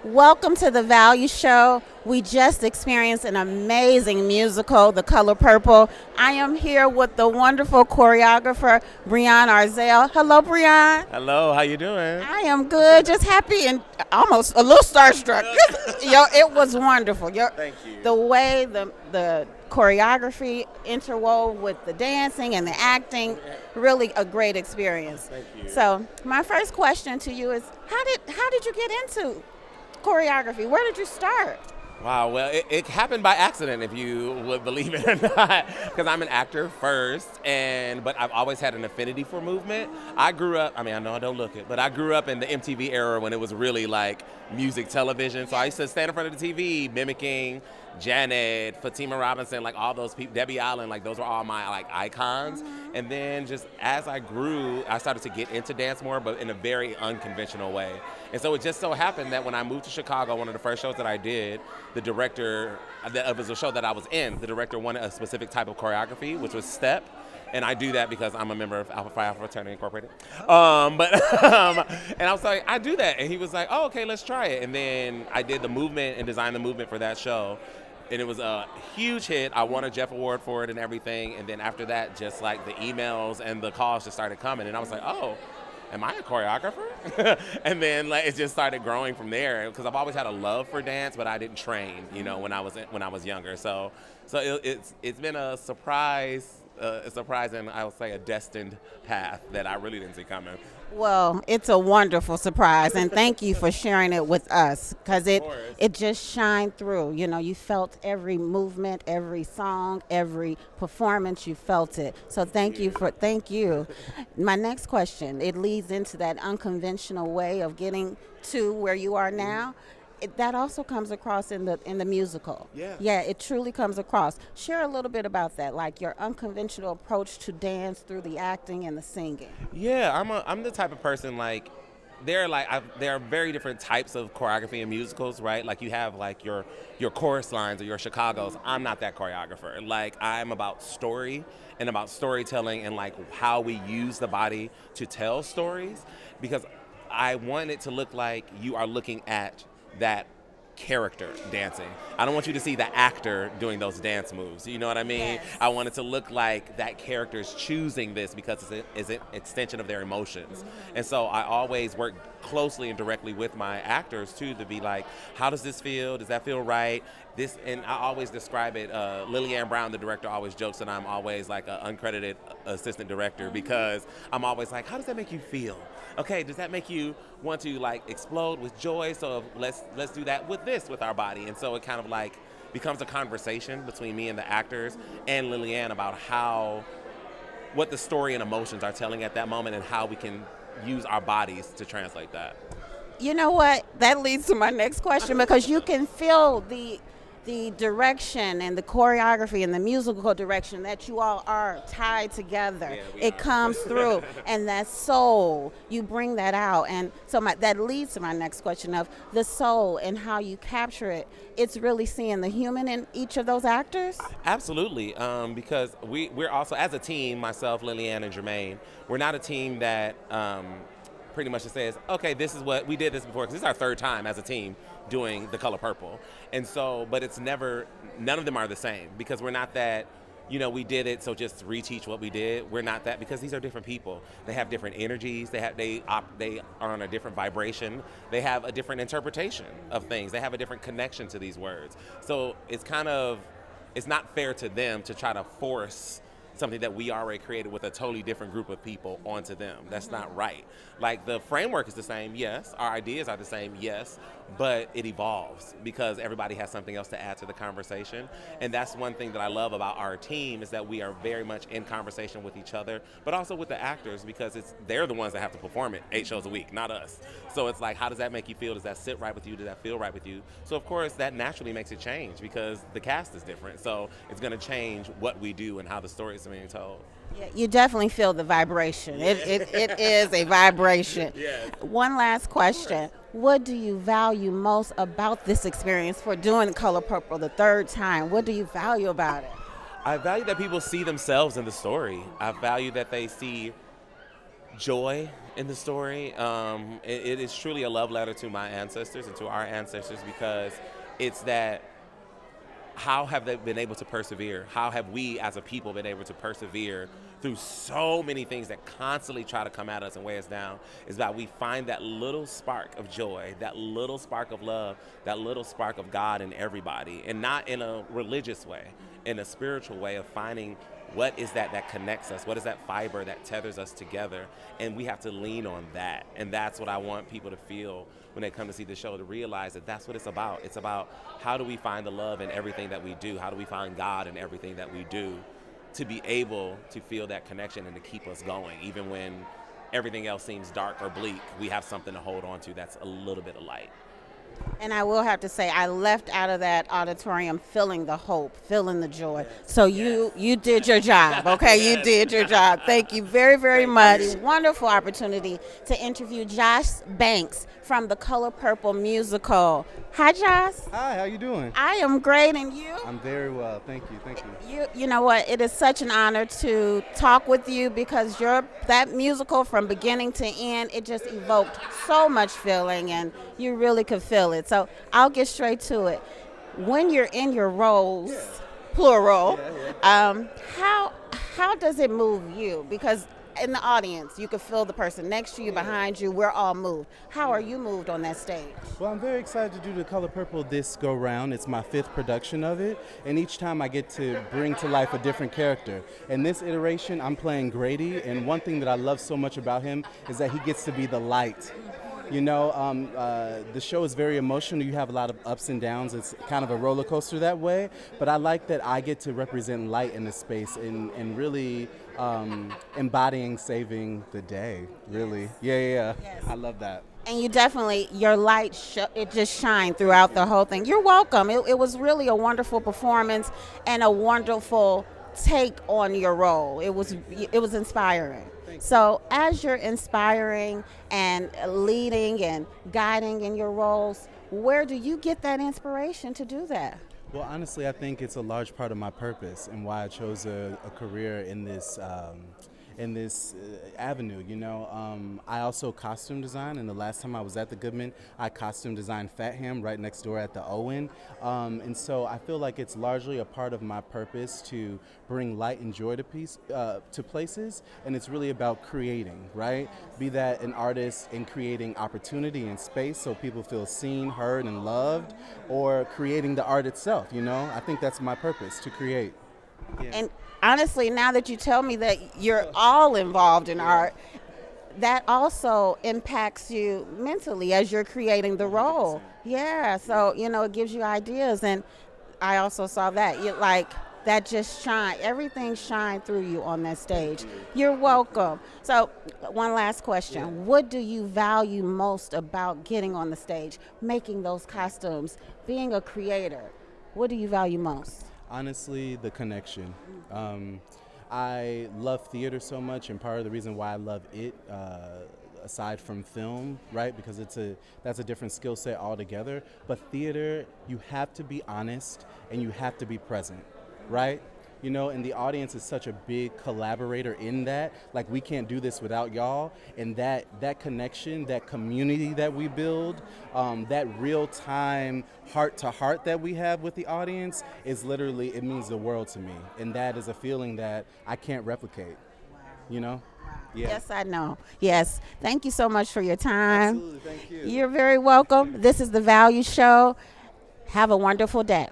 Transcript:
Welcome to the Value Show. We just experienced an amazing musical, The Color Purple. I am here with the wonderful choreographer, Brian Arzell. Hello, Brian. Hello, how you doing? I am good, just happy and almost a little starstruck. It was wonderful. Thank you. The way the choreography interwove with the dancing and the acting, really a great experience. Thank you. So my first question to you is, how did you get into choreography? Where did you start? Wow, well, it happened by accident, if you would believe it or not, because I'm an actor first, but I've always had an affinity for movement. I grew up, I know I don't look it, but I grew up in the MTV era when it was really like music television. So I used to stand in front of the TV mimicking Janet, Fatima Robinson, like all those people, Debbie Allen, like those were all my like icons. And then just as I grew, I started to get into dance more, but in a very unconventional way. And so it just so happened that when I moved to Chicago, one of the first shows that I did, the director, it was a show that I was in, the director wanted a specific type of choreography, which was step. And I do that because I'm a member of Alpha Phi Alpha Fraternity Incorporated. And I was like, I do that. And he was like, oh, okay, let's try it. And then I did the movement and designed the movement for that show. And it was a huge hit. I won a Jeff Award for it and everything. And then after that, just like the emails and the calls just started coming. And I was like, oh, am I a choreographer? And then like it just started growing from there because I've always had a love for dance, but I didn't train, when I was younger. So it's been a surprise and I would say a destined path that I really didn't see coming. Well, it's a wonderful surprise, and thank you for sharing it with us because it just shined through. You felt every movement, every song, every performance. You felt it. So thank you. My next question, it leads into that unconventional way of getting to where you are now. That also comes across in the musical. Yeah, it truly comes across. Share a little bit about that, like your unconventional approach to dance through the acting and the singing. Yeah, I'm the type of person like there are very different types of choreography in musicals, right? Like you have like your chorus lines or your Chicagos. I'm not that choreographer. Like I'm about story and about storytelling and like how we use the body to tell stories because I want it to look like you are looking at that character dancing. I don't want you to see the actor doing those dance moves. You know what I mean? Yes. I want it to look like that character is choosing this because it's an extension of their emotions. Mm-hmm. And so I always work closely and directly with my actors too to be like, how does this feel? Does that feel right? And I always describe it, Lillian Brown, the director, always jokes that I'm always like an uncredited assistant director because I'm always like, how does that make you feel? Okay, does that make you want to like explode with joy? So let's do that with our body. And so it kind of like becomes a conversation between me and the actors and Lillian about what the story and emotions are telling at that moment and how we can use our bodies to translate that. You know what? That leads to my next question because you can feel the direction and the choreography and the musical direction that you all are tied together. Yeah, it comes through, and that soul, you bring that out. And so that leads to my next question of the soul and how you capture it. It's really seeing the human in each of those actors? Absolutely, because we're also, as a team, myself, Lillian, and Jermaine, we're not a team that pretty much says, okay, this is what we did this before, because this is our third time as a team doing The Color Purple. And so, but it's never, none of them are the same because we're not that, we did it, so just reteach what we did. We're not that because these are different people. They have different energies. They are on a different vibration. They have a different interpretation of things. They have a different connection to these words. So it's not fair to them to try to force something that we already created with a totally different group of people onto them. That's not right. Like the framework is the same, yes. Our ideas are the same, yes. But it evolves because everybody has something else to add to the conversation. And that's one thing that I love about our team is that we are very much in conversation with each other, but also with the actors because they're the ones that have to perform it 8 shows a week, not us. So it's like, how does that make you feel? Does that sit right with you? Does that feel right with you? So of course that naturally makes it change because the cast is different. So it's gonna change what we do and how the story is being told. Yeah, you definitely feel the vibration. It is a vibration. Yes. One last question. What do you value most about this experience for doing Color Purple the third time? What do you value about it? I value that people see themselves in the story. I value that they see joy in the story. It is truly a love letter to my ancestors and to our ancestors, because it's that how have they been able to persevere? How have we as a people been able to persevere through so many things that constantly try to come at us and weigh us down? Is that we find that little spark of joy, that little spark of love, that little spark of God in everybody, and not in a religious way, in a spiritual way of finding what is that connects us? What is that fiber that tethers us together? And we have to lean on that. And that's what I want people to feel when they come to see the show, to realize that that's what it's about. It's about how do we find the love in everything that we do? How do we find God in everything that we do, to be able to feel that connection and to keep us going? Even when everything else seems dark or bleak, we have something to hold on to that's a little bit of light. And I will have to say, I left out of that auditorium feeling the hope, feeling the joy. So you did your job, okay? You did your job. Thank you very, very much. Wonderful opportunity to interview Josh Banks from the Color Purple musical. Hi, Josh. Hi, how you doing? I am great, and you? I'm very well, thank you. You know what? It is such an honor to talk with you, because that musical from beginning to end, it just evoked so much feeling, and you really could feel it. So I'll get straight to it. When you're in your roles, plural, how does it move you? Because in the audience, you can feel the person next to you, behind you. We're all moved. How are you moved on that stage? Well, I'm very excited to do the Color Purple this go round. It's my 5th production of it, and each time I get to bring to life a different character. In this iteration, I'm playing Grady, and one thing that I love so much about him is that he gets to be the light. You know, the show is very emotional. You have a lot of ups and downs. It's kind of a roller coaster that way. But I like that I get to represent light in this space and really embodying saving the day, really. Yeah. Yes. I love that. And you definitely, your light, it just shined throughout the whole thing. You're welcome. It was really a wonderful performance and a wonderful take on your role. It was inspiring. So as you're inspiring and leading and guiding in your roles, where do you get that inspiration to do that? Well, honestly, I think it's a large part of my purpose and why I chose a career in this avenue. You know, I also costume design, and the last time I was at the Goodman, I costume designed Fat Ham right next door at the Owen, and so I feel like it's largely a part of my purpose to bring light and joy to places, and it's really about creating, right? Be that an artist in creating opportunity and space so people feel seen, heard, and loved, or creating the art itself. You know, I think that's my purpose, to create. Yeah. And honestly, now that you tell me that you're all involved in art, that also impacts you mentally as you're creating the role. 100%. Yeah, so, you know, it gives you ideas. And I also saw that. That just shine. Everything shined through you on that stage. You're welcome. So one last question. Yeah. What do you value most about getting on the stage, making those costumes, being a creator? What do you value most? Honestly, the connection. I love theater so much, and part of the reason why I love it, aside from film, right, because that's a different skill set altogether, but theater, you have to be honest and you have to be present, right? You know, and the audience is such a big collaborator in that. Like, we can't do this without y'all. And that connection, that community that we build, that real-time heart-to-heart that we have with the audience is literally, it means the world to me. And that is a feeling that I can't replicate, you know? Yeah. Yes, I know. Yes. Thank you so much for your time. Absolutely. Thank you. You're very welcome. This is The Value Show. Have a wonderful day.